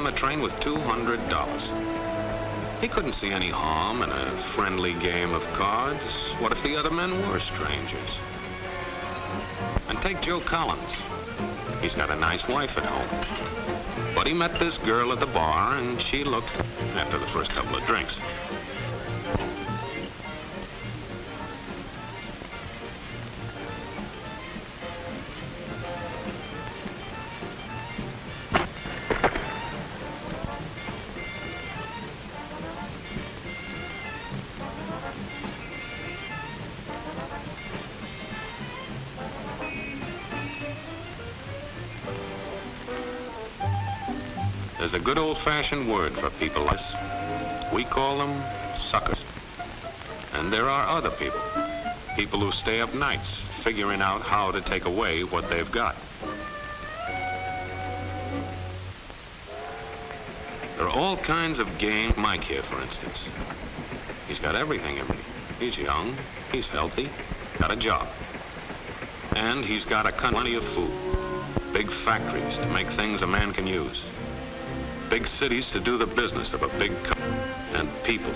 on the train with $200. He couldn't see any harm in a friendly game of cards. What if the other men were strangers? And take Joe Collins. He's got a nice wife at home. But he met this girl at the bar, and she looked after the first couple of drinks. There's a good old-fashioned word for people like us. We call them suckers. And there are other people. People who stay up nights figuring out how to take away what they've got. There are all kinds of games. Mike here, for instance. He's got everything in me. He's young, he's healthy, got a job. And he's got plenty of food. Big factories to make things a man can use. Big cities to do the business of a big company. And people.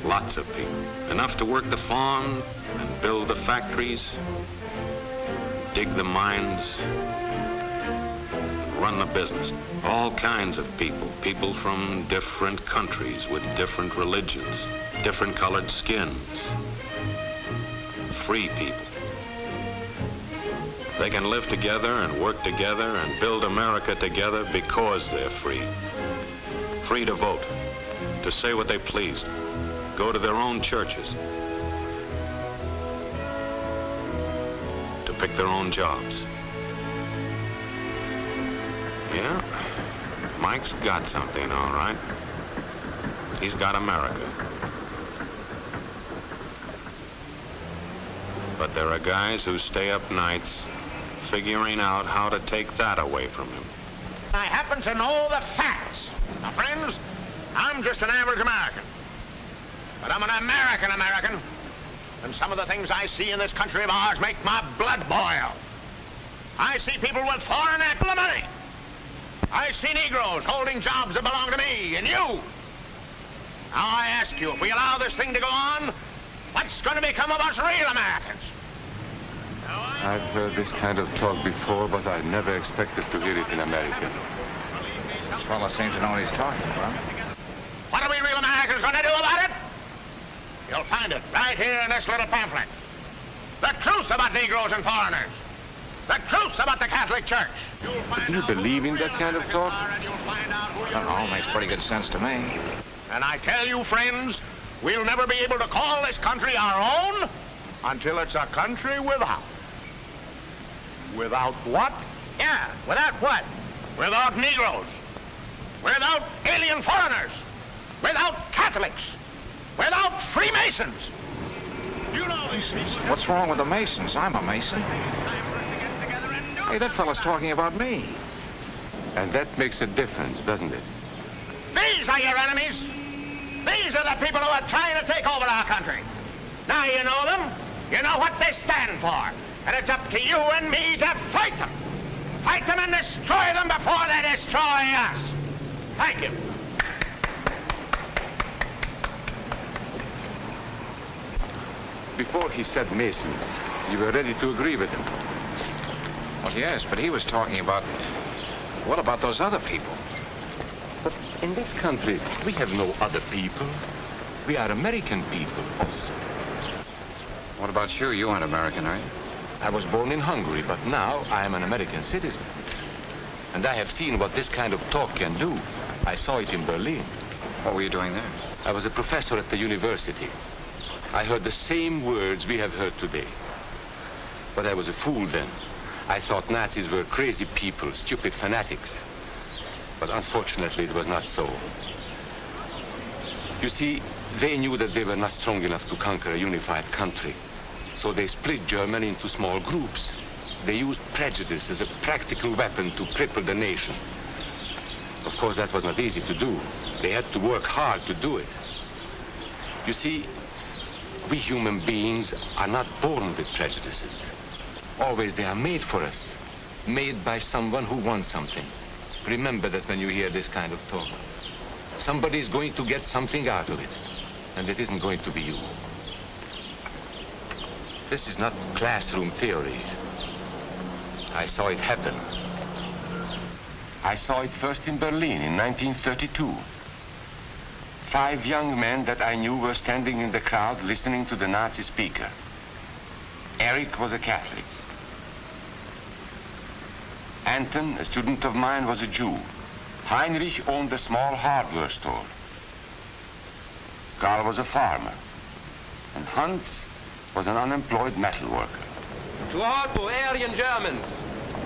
Lots of people. Enough to work the farm and build the factories, dig the mines, run the business. All kinds of people. People from different countries with different religions, different colored skins. Free people. They can live together and work together and build America together because they're free. Free to vote, to say what they please, go to their own churches, to pick their own jobs. Yeah, Mike's got something, all right. He's got America. But there are guys who stay up nights figuring out how to take that away from him. I happen to know the facts. Now, friends, I'm just an average American. But I'm an American. And some of the things I see in this country of ours make my blood boil. I see people with foreign money. I see Negroes holding jobs that belong to me and you. Now, I ask you, if we allow this thing to go on, what's going to become of us real Americans? I've heard this kind of talk before, but I never expected to hear it in America. This fellow seems to know what he's talking about. What are we real Americans going to do about it? You'll find it right here in this little pamphlet. The truth about Negroes and foreigners. The truth about the Catholic Church. Do you believe in that kind of talk? That all makes pretty good sense to me. And I tell you, friends, we'll never be able to call this country our own until it's a country without. Without what? Yeah, without what? Without Negroes. Without alien foreigners. Without Catholics. Without Freemasons. You know these people. What's wrong with the Masons? I'm a Mason. Hey, that fellow's talking about me. And that makes a difference, doesn't it? These are your enemies. These are the people who are trying to take over our country. Now you know them. You know what they stand for. And it's up to you and me to fight them. Fight them and destroy them before they destroy us. Thank you. Before he said Masons, you were ready to agree with him. Well, yes, but he was talking about... What about those other people? But in this country, we have no other people. We are American people. What about you? You aren't American, are you? I was born in Hungary, but now I am an American citizen. And I have seen what this kind of talk can do. I saw it in Berlin. What were you doing there? I was a professor at the university. I heard the same words we have heard today. But I was a fool then. I thought Nazis were crazy people, stupid fanatics. But unfortunately, it was not so. You see, they knew that they were not strong enough to conquer a unified country. So they split Germany into small groups. They used prejudice as a practical weapon to cripple the nation. Of course, that was not easy to do. They had to work hard to do it. You see, we human beings are not born with prejudices. Always they are made for us. Made by someone who wants something. Remember that when you hear this kind of talk. Somebody's going to get something out of it, and it isn't going to be you. This is not classroom theory. I saw it happen. I saw it first in Berlin in 1932. 5 young men that I knew were standing in the crowd listening to the Nazi speaker. Eric was a Catholic. Anton, a student of mine, was a Jew. Heinrich owned a small hardware store. Karl was a farmer. And Hans was an unemployed metal worker. To all Bavarian Germans,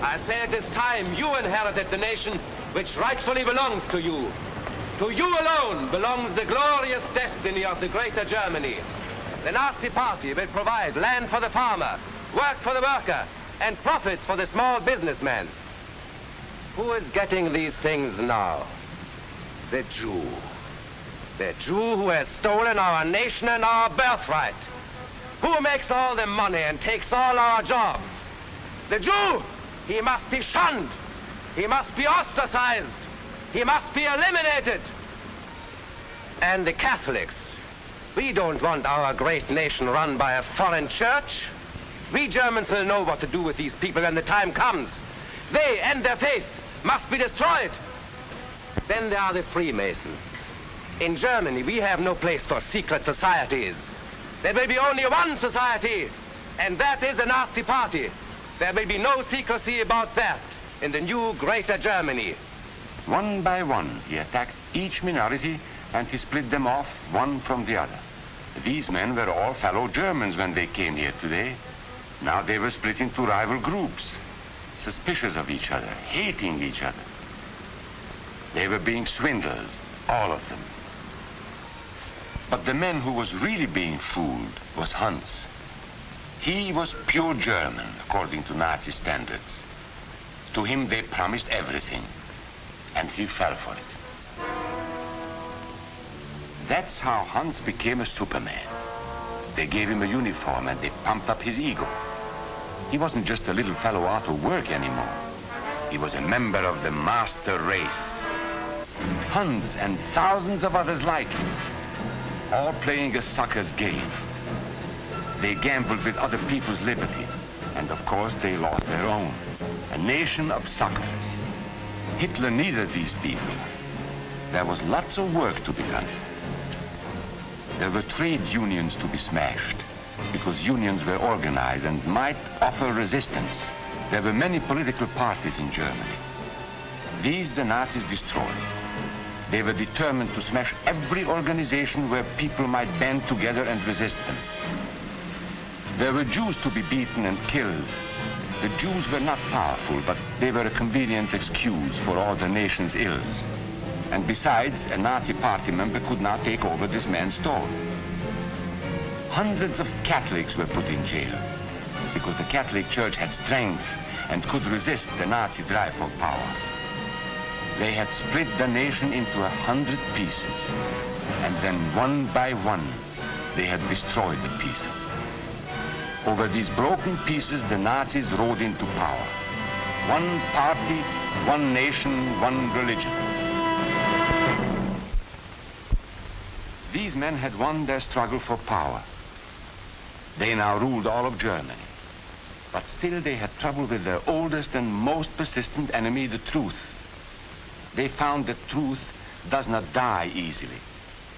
I say it is time you inherited the nation which rightfully belongs to you. To you alone belongs the glorious destiny of the greater Germany. The Nazi Party will provide land for the farmer, work for the worker, and profits for the small businessman. Who is getting these things now? The Jew. The Jew who has stolen our nation and our birthright. Who makes all the money and takes all our jobs? The Jew! He must be shunned. He must be ostracized. He must be eliminated. And the Catholics. We don't want our great nation run by a foreign church. We Germans will know what to do with these people when the time comes. They and their faith must be destroyed. Then there are the Freemasons. In Germany, we have no place for secret societies. There will be only one society, and that is the Nazi Party. There will be no secrecy about that in the new greater Germany. One by one, he attacked each minority and he split them off one from the other. These men were all fellow Germans when they came here today. Now they were split into rival groups, suspicious of each other, hating each other. They were being swindled, all of them. But the man who was really being fooled was Hans. He was pure German, according to Nazi standards. To him they promised everything, and he fell for it. That's how Hans became a Superman. They gave him a uniform and they pumped up his ego. He wasn't just a little fellow out of work anymore. He was a member of the master race. Hans and thousands of others like him, all playing a sucker's game. They gambled with other people's liberty, and of course they lost their own. A nation of suckers. Hitler needed these people. There was lots of work to be done. There were trade unions to be smashed, because unions were organized and might offer resistance. There were many political parties in Germany. These the Nazis destroyed. They were determined to smash every organization where people might band together and resist them. There were Jews to be beaten and killed. The Jews were not powerful, but they were a convenient excuse for all the nation's ills. And besides, a Nazi party member could not take over this man's store. Hundreds of Catholics were put in jail because the Catholic Church had strength and could resist the Nazi drive for power. They had split the nation into 100 pieces, and then one by one, they had destroyed the pieces. Over these broken pieces, the Nazis rode into power. One party, one nation, one religion. These men had won their struggle for power. They now ruled all of Germany. But still they had trouble with their oldest and most persistent enemy, the truth. They found that truth does not die easily,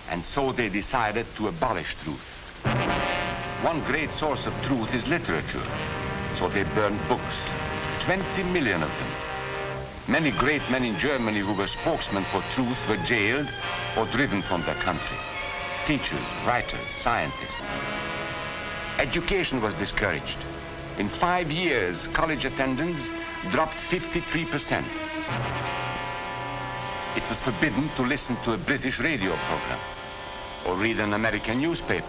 and so they decided to abolish truth. One great source of truth is literature, so they burned books, 20 million of them. Many great men in Germany who were spokesmen for truth were jailed or driven from their country. Teachers, writers, scientists. Education was discouraged. In 5 years, college attendance dropped 53%. It was forbidden to listen to a British radio program or read an American newspaper.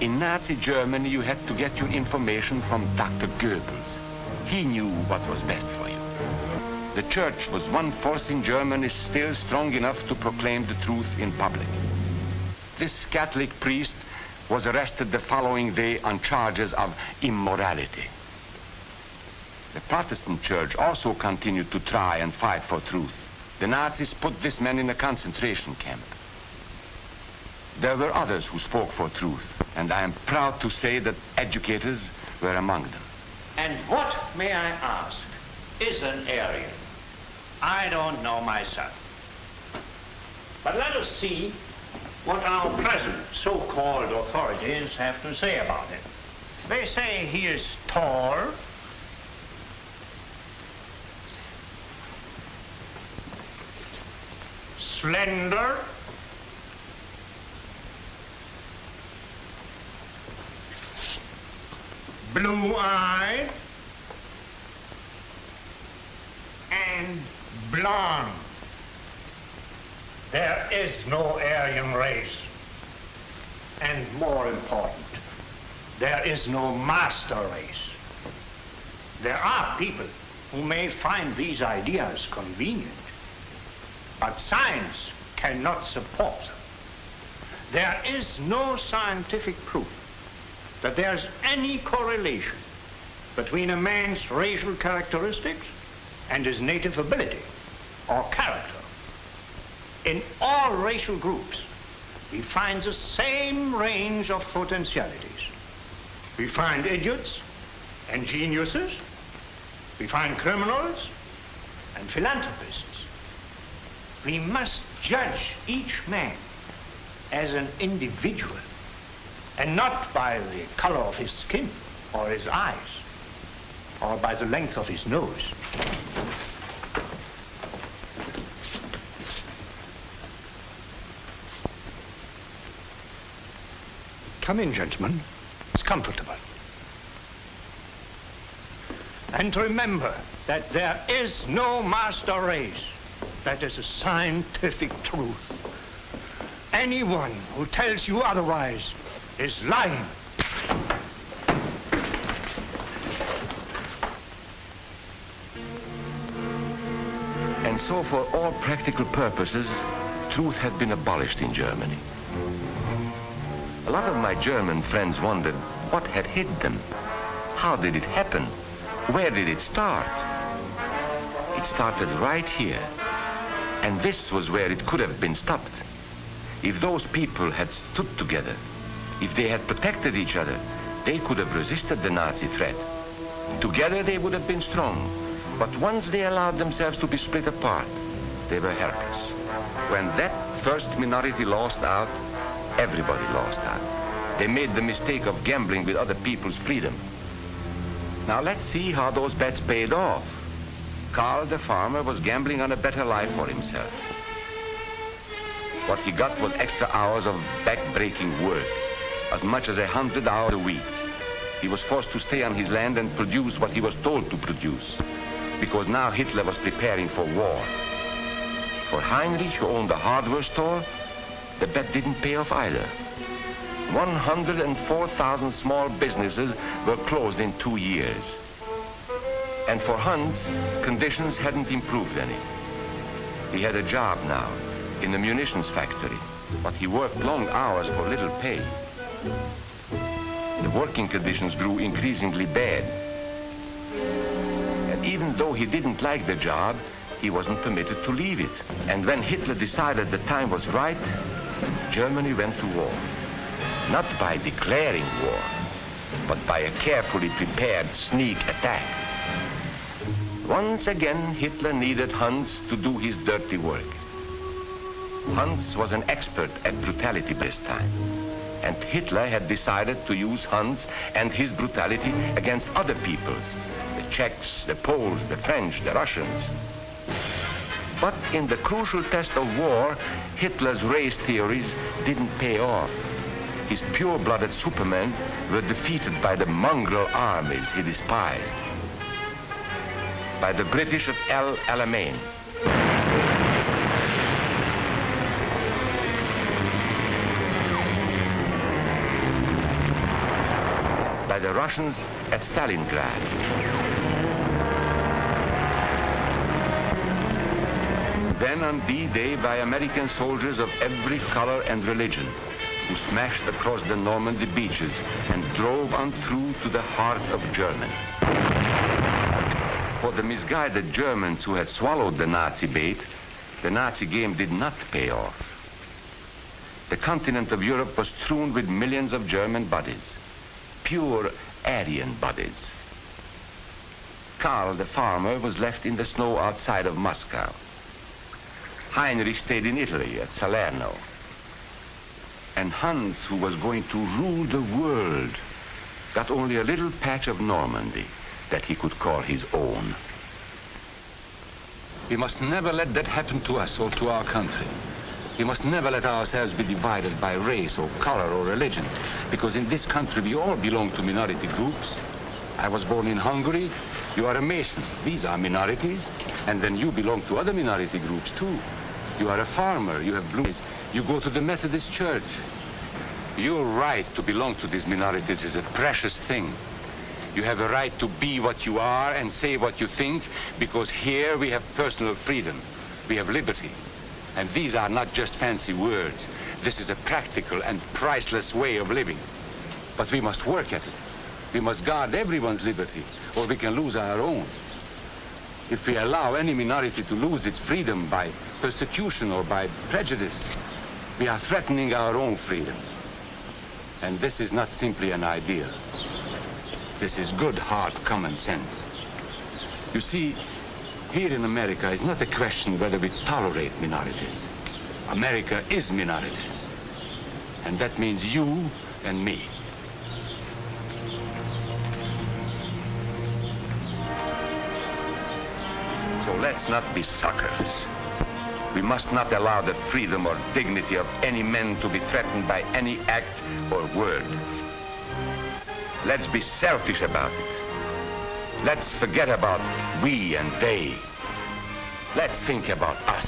In Nazi Germany, you had to get your information from Dr. Goebbels. He knew what was best for you. The church was one force in Germany still strong enough to proclaim the truth in public. This Catholic priest was arrested the following day on charges of immorality. The Protestant church also continued to try and fight for truth. The Nazis put this man in a concentration camp. There were others who spoke for truth, and I am proud to say that educators were among them. And what, may I ask, is an Aryan? I don't know myself. But let us see what our present so-called authorities have to say about it. They say he is tall, slender, blue-eyed, and blonde. There is no Aryan race. And more important, there is no master race. There are people who may find these ideas convenient, but science cannot support them. There is no scientific proof that there's any correlation between a man's racial characteristics and his native ability or character. In all racial groups, we find the same range of potentialities. We find idiots and geniuses. We find criminals and philanthropists. We must judge each man as an individual and not by the color of his skin or his eyes or by the length of his nose. Come in, gentlemen. It's comfortable. And remember that there is no master race. That is a scientific truth. Anyone who tells you otherwise is lying. And so for all practical purposes, truth had been abolished in Germany. A lot of my German friends wondered what had hit them. How did it happen? Where did it start? It started right here. And this was where it could have been stopped. If those people had stood together, if they had protected each other, they could have resisted the Nazi threat. Together they would have been strong. But once they allowed themselves to be split apart, they were helpless. When that first minority lost out, everybody lost out. They made the mistake of gambling with other people's freedom. Now let's see how those bets paid off. Karl the farmer was gambling on a better life for himself. What he got was extra hours of back-breaking work, as much as 100 hours a week. He was forced to stay on his land and produce what he was told to produce, because now Hitler was preparing for war. For Heinrich, who owned a hardware store, the bet didn't pay off either. 104,000 small businesses were closed in 2 years. And for Hans, conditions hadn't improved any. He had a job now in a munitions factory, but he worked long hours for little pay. The working conditions grew increasingly bad. And even though he didn't like the job, he wasn't permitted to leave it. And when Hitler decided the time was right, Germany went to war. Not by declaring war, but by a carefully prepared sneak attack. Once again, Hitler needed Hans to do his dirty work. Hans was an expert at brutality this time, and Hitler had decided to use Hans and his brutality against other peoples, the Czechs, the Poles, the French, the Russians. But in the crucial test of war, Hitler's race theories didn't pay off. His pure-blooded supermen were defeated by the mongrel armies he despised. By the British of El Alamein. By the Russians at Stalingrad. Then on D-Day by American soldiers of every color and religion, who smashed across the Normandy beaches and drove on through to the heart of Germany. For the misguided Germans who had swallowed the Nazi bait, the Nazi game did not pay off. The continent of Europe was strewn with millions of German bodies, pure Aryan bodies. Karl, the farmer, was left in the snow outside of Moscow. Heinrich stayed in Italy at Salerno. And Hans, who was going to rule the world, got only a little patch of Normandy that he could call his own. We must never let that happen to us or to our country. We must never let ourselves be divided by race or color or religion, because in this country we all belong to minority groups. I was born in Hungary. You are a Mason. These are minorities. And then you belong to other minority groups too. You are a farmer. You have blue eyes. You go to the Methodist Church. Your right to belong to these minorities is a precious thing. You have a right to be what you are and say what you think, because here we have personal freedom. We have liberty. And these are not just fancy words. This is a practical and priceless way of living. But we must work at it. We must guard everyone's liberty, or we can lose our own. If we allow any minority to lose its freedom by persecution or by prejudice, we are threatening our own freedom. And this is not simply an ideal. This is good, hard common sense. You see, here in America is not a question whether we tolerate minorities. America is minorities. And that means you and me. So let's not be suckers. We must not allow the freedom or dignity of any man to be threatened by any act or word. Let's be selfish about it. Let's forget about we and they. Let's think about us.